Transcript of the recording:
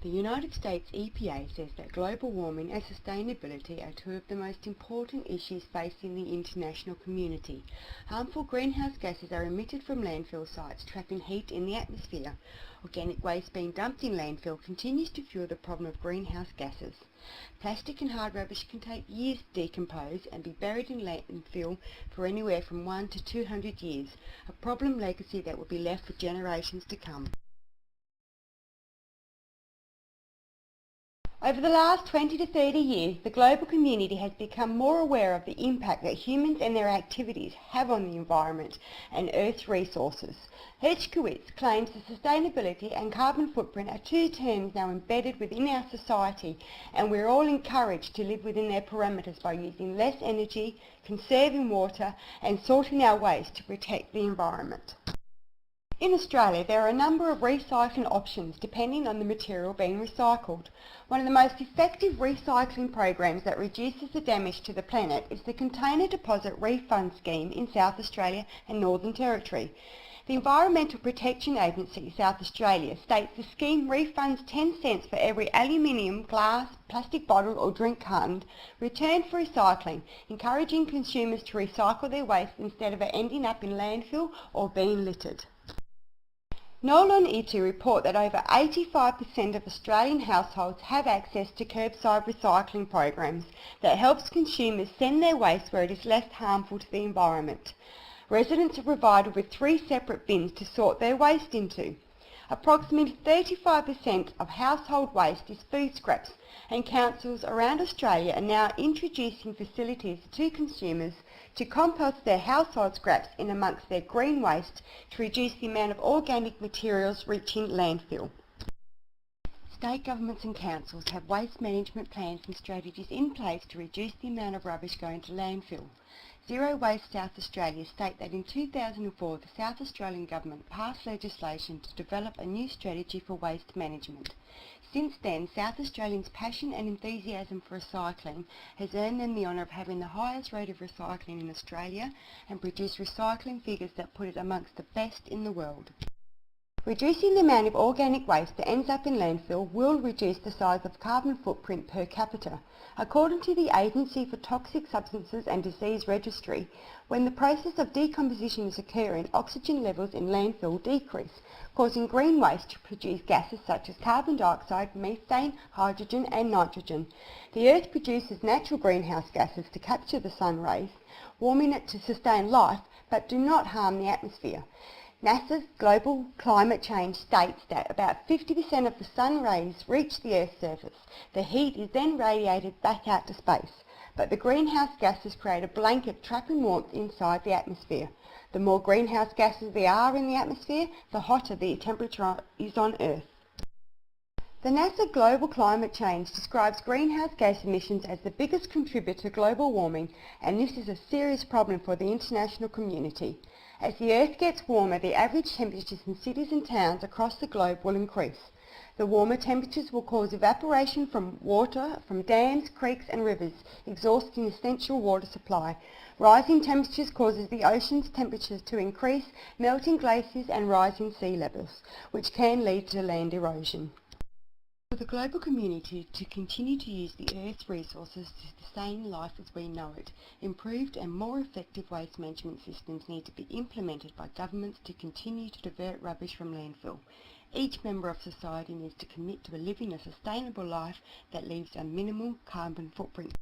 The United States EPA says that global warming and sustainability are two of the most important issues facing the international community. Harmful greenhouse gases are emitted from landfill sites, trapping heat in the atmosphere. Organic waste being dumped in landfill continues to fuel the problem of greenhouse gases. Plastic and hard rubbish can take years to decompose and be buried in landfill for anywhere from 1 to 200 years, a problem legacy that will be left for generations to come. Over the last 20 to 30 years, the global community has become more aware of the impact that humans and their activities have on the environment and Earth's resources. Hershkowitz claims that sustainability and carbon footprint are two terms now embedded within our society, and we're all encouraged to live within their parameters by using less energy, conserving water, and sorting our waste to protect the environment. In Australia, there are a number of recycling options depending on the material being recycled. One of the most effective recycling programs that reduces the damage to the planet is the Container Deposit Refund Scheme in South Australia and Northern Territory. The Environmental Protection Agency, South Australia, states the scheme refunds 10 cents for every aluminium, glass, plastic bottle or drink carton returned for recycling, encouraging consumers to recycle their waste instead of it ending up in landfill or being littered. Noel and Itu report that over 85% of Australian households have access to curbside recycling programs that helps consumers send their waste where it is less harmful to the environment. Residents are provided with 3 separate bins to sort their waste into. Approximately 35% of household waste is food scraps, and councils around Australia are now introducing facilities to consumers to compost their household scraps in amongst their green waste to reduce the amount of organic materials reaching landfill. State governments and councils have waste management plans and strategies in place to reduce the amount of rubbish going to landfill. Zero Waste South Australia state that in 2004 the South Australian Government passed legislation to develop a new strategy for waste management. Since then, South Australians' passion and enthusiasm for recycling has earned them the honour of having the highest rate of recycling in Australia and produce recycling figures that put it amongst the best in the world. Reducing the amount of organic waste that ends up in landfill will reduce the size of carbon footprint per capita. According to the Agency for Toxic Substances and Disease Registry, when the process of decomposition is occurring, oxygen levels in landfill decrease, causing green waste to produce gases such as carbon dioxide, methane, hydrogen and nitrogen. The Earth produces natural greenhouse gases to capture the sun rays, warming it to sustain life, but do not harm the atmosphere. NASA's Global Climate Change states that about 50% of the sun rays reach the Earth's surface. The heat is then radiated back out to space, but the greenhouse gases create a blanket trapping warmth inside the atmosphere. The more greenhouse gases there are in the atmosphere, the hotter the temperature is on Earth. The NASA Global Climate Change describes greenhouse gas emissions as the biggest contributor to global warming, and this is a serious problem for the international community. As the Earth gets warmer, the average temperatures in cities and towns across the globe will increase. The warmer temperatures will cause evaporation from water from dams, creeks and rivers, exhausting essential water supply. Rising temperatures causes the ocean's temperatures to increase, melting glaciers and rising sea levels, which can lead to land erosion. For the global community to continue to use the Earth's resources to sustain life as we know it, improved and more effective waste management systems need to be implemented by governments to continue to divert rubbish from landfill. Each member of society needs to commit to living a sustainable life that leaves a minimal carbon footprint.